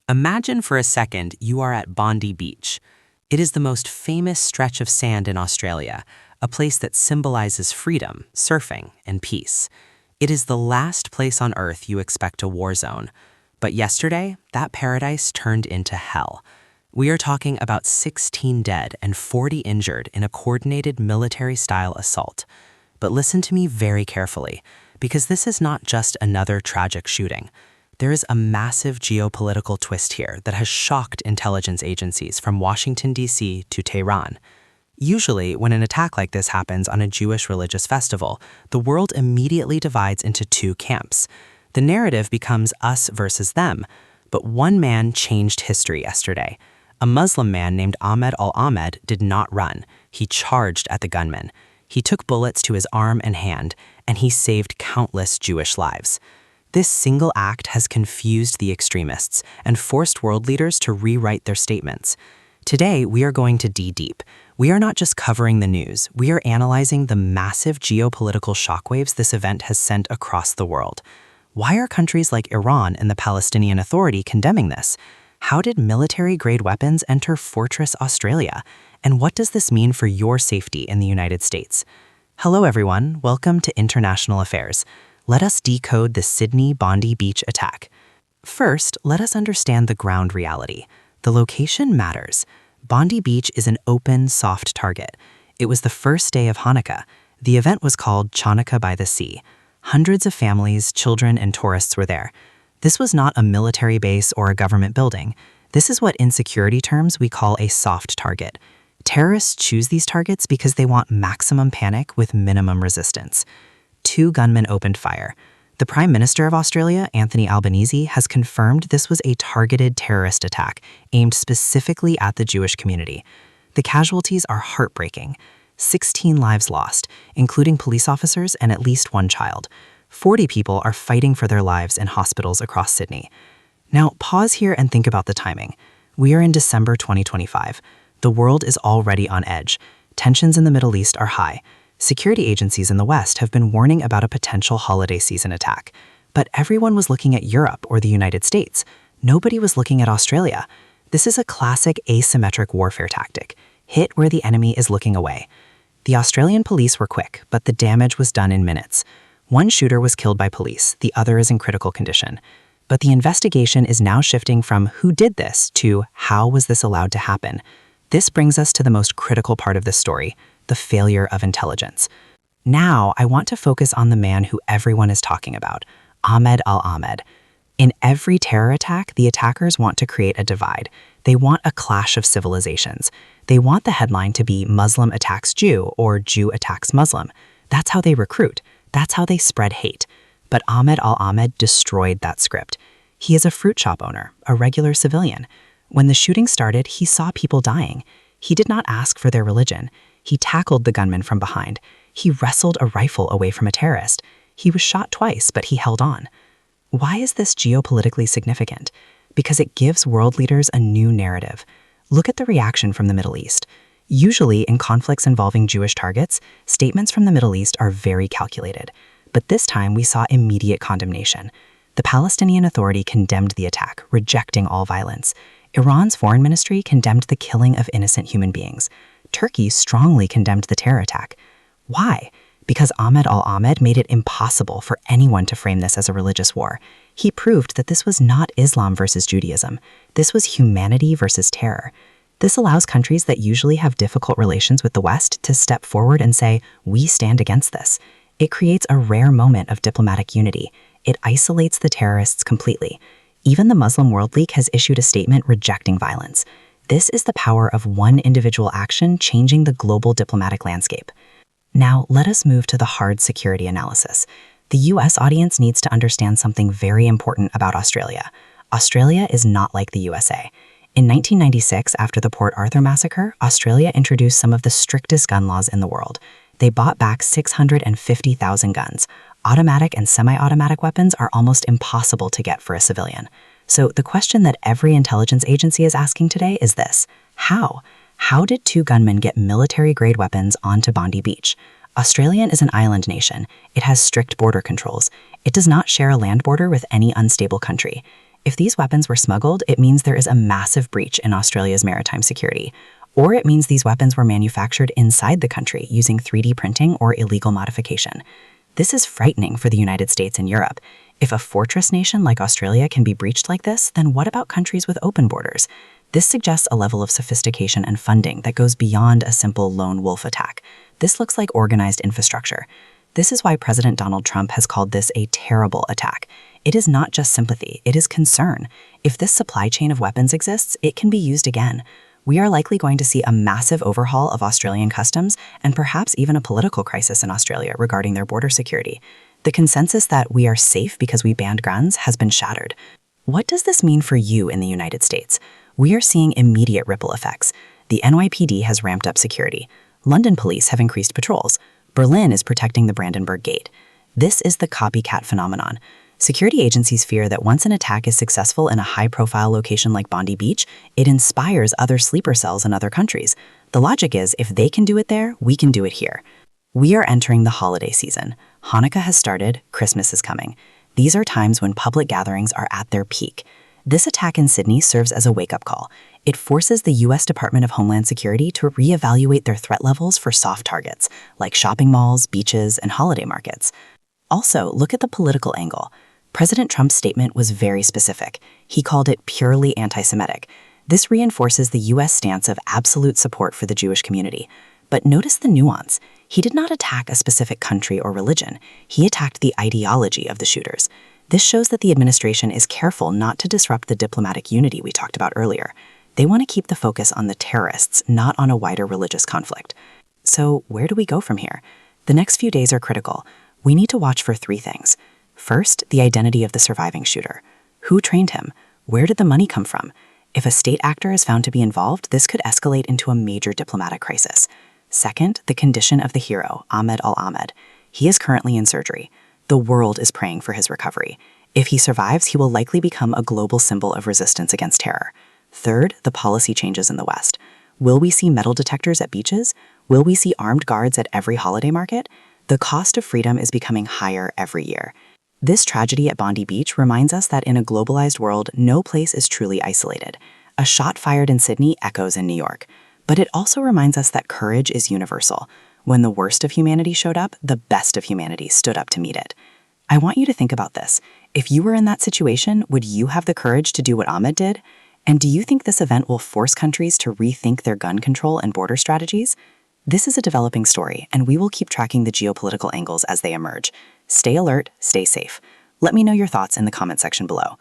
Imagine for a second you are at Bondi Beach. It is the most famous stretch of sand in Australia, a place that symbolizes freedom, surfing, and peace. It is the last place on Earth you expect a war zone. But yesterday, that paradise turned into hell. We are talking about 16 dead and 40 injured in a coordinated military-style assault. But listen to me very carefully, because this is not just another tragic shooting. There is a massive geopolitical twist here that has shocked intelligence agencies from Washington, D.C. to Tehran. Usually, when an attack like this happens on a Jewish religious festival, the world immediately divides into two camps. The narrative becomes us versus them. But one man changed history yesterday. A Muslim man named Ahmed al Ahmed did not run. He charged at the gunman. He took bullets to his arm and hand, and he saved countless Jewish lives. This single act has confused the extremists and forced world leaders to rewrite their statements. Today, we are going to dig deep. We are not just covering the news, we are analyzing the massive geopolitical shockwaves this event has sent across the world. Why are countries like Iran and the Palestinian Authority condemning this? How did military-grade weapons enter Fortress Australia? And what does this mean for your safety in the United States? Hello everyone, welcome to International Affairs. Let us decode the Sydney Bondi Beach attack. First, let us understand the ground reality. The location matters. Bondi Beach is an open, soft target. It was the first day of Hanukkah. The event was called Chanukah by the Sea. Hundreds of families, children, and tourists were there. This was not a military base or a government building. This is what in security terms we call a soft target. Terrorists choose these targets because they want maximum panic with minimum resistance. Two gunmen opened fire. The Prime Minister of Australia, Anthony Albanese, has confirmed this was a targeted terrorist attack aimed specifically at the Jewish community. The casualties are heartbreaking. 16 lives lost, including police officers and at least one child. 40 people are fighting for their lives in hospitals across Sydney. Now, pause here and think about the timing. We are in December 2025. The world is already on edge. Tensions in the Middle East are high. Security agencies in the West have been warning about a potential holiday season attack. But everyone was looking at Europe or the United States. Nobody was looking at Australia. This is a classic asymmetric warfare tactic. Hit where the enemy is looking away. The Australian police were quick, but the damage was done in minutes. One shooter was killed by police, the other is in critical condition. But the investigation is now shifting from who did this to how was this allowed to happen. This brings us to the most critical part of this story, the failure of intelligence. Now, I want to focus on the man who everyone is talking about, Ahmed al Ahmed. In every terror attack, the attackers want to create a divide. They want a clash of civilizations. They want the headline to be Muslim attacks Jew or Jew attacks Muslim. That's how they recruit. That's how they spread hate. But Ahmed al Ahmed destroyed that script. He is a fruit shop owner, a regular civilian. When the shooting started, he saw people dying. He did not ask for their religion. He tackled the gunman from behind. He wrestled a rifle away from a terrorist. He was shot twice, but he held on. Why is this geopolitically significant? Because it gives world leaders a new narrative. Look at the reaction from the Middle East. Usually, in conflicts involving Jewish targets, statements from the Middle East are very calculated. But this time, we saw immediate condemnation. The Palestinian Authority condemned the attack, rejecting all violence. Iran's foreign ministry condemned the killing of innocent human beings. Turkey strongly condemned the terror attack. Why? Because Ahmed al Ahmed made it impossible for anyone to frame this as a religious war. He proved that this was not Islam versus Judaism. This was humanity versus terror. This allows countries that usually have difficult relations with the West to step forward and say, we stand against this. It creates a rare moment of diplomatic unity. It isolates the terrorists completely. Even the Muslim World League has issued a statement rejecting violence. This is the power of one individual action changing the global diplomatic landscape. Now, let us move to the hard security analysis. The US audience needs to understand something very important about Australia. Australia is not like the USA. In 1996, after the Port Arthur massacre, Australia introduced some of the strictest gun laws in the world. They bought back 650,000 guns. Automatic and semi-automatic weapons are almost impossible to get for a civilian. So the question that every intelligence agency is asking today is this: how? How did two gunmen get military-grade weapons onto Bondi Beach? Australia is an island nation. It has strict border controls. It does not share a land border with any unstable country. If these weapons were smuggled, it means there is a massive breach in Australia's maritime security. Or it means these weapons were manufactured inside the country using 3D printing or illegal modification. This is frightening for the United States and Europe. If a fortress nation like Australia can be breached like this, then what about countries with open borders? This suggests a level of sophistication and funding that goes beyond a simple lone wolf attack. This looks like organized infrastructure. This is why President Donald Trump has called this a terrible attack. It is not just sympathy, it is concern. If this supply chain of weapons exists, it can be used again. We are likely going to see a massive overhaul of Australian customs and perhaps even a political crisis in Australia regarding their border security. The consensus that we are safe because we banned guns has been shattered. What does this mean for you in the United States? We are seeing immediate ripple effects. The NYPD has ramped up security. London police have increased patrols. Berlin is protecting the Brandenburg Gate. This is the copycat phenomenon. Security agencies fear that once an attack is successful in a high-profile location like Bondi Beach, it inspires other sleeper cells in other countries. The logic is, if they can do it there, we can do it here. We are entering the holiday season. Hanukkah has started, Christmas is coming. These are times when public gatherings are at their peak. This attack in Sydney serves as a wake-up call. It forces the U.S. Department of Homeland Security to reevaluate their threat levels for soft targets, like shopping malls, beaches, and holiday markets. Also, look at the political angle. President Trump's statement was very specific. He called it purely anti-Semitic. This reinforces the U.S. stance of absolute support for the Jewish community. But notice the nuance. He did not attack a specific country or religion. He attacked the ideology of the shooters. This shows that the administration is careful not to disrupt the diplomatic unity we talked about earlier. They want to keep the focus on the terrorists, not on a wider religious conflict. So where do we go from here? The next few days are critical. We need to watch for 3 things. First, the identity of the surviving shooter. Who trained him? Where did the money come from? If a state actor is found to be involved, this could escalate into a major diplomatic crisis. Second, the condition of the hero, Ahmed al Ahmed. He is currently in surgery. The world is praying for his recovery. If he survives, he will likely become a global symbol of resistance against terror. Third, the policy changes in the West. Will we see metal detectors at beaches? Will we see armed guards at every holiday market? The cost of freedom is becoming higher every year. This tragedy at Bondi Beach reminds us that in a globalized world, no place is truly isolated. A shot fired in Sydney echoes in New York. But it also reminds us that courage is universal. When the worst of humanity showed up, the best of humanity stood up to meet it. I want you to think about this. If you were in that situation, would you have the courage to do what Ahmed did? And do you think this event will force countries to rethink their gun control and border strategies? This is a developing story, and we will keep tracking the geopolitical angles as they emerge. Stay alert, stay safe. Let me know your thoughts in the comment section below.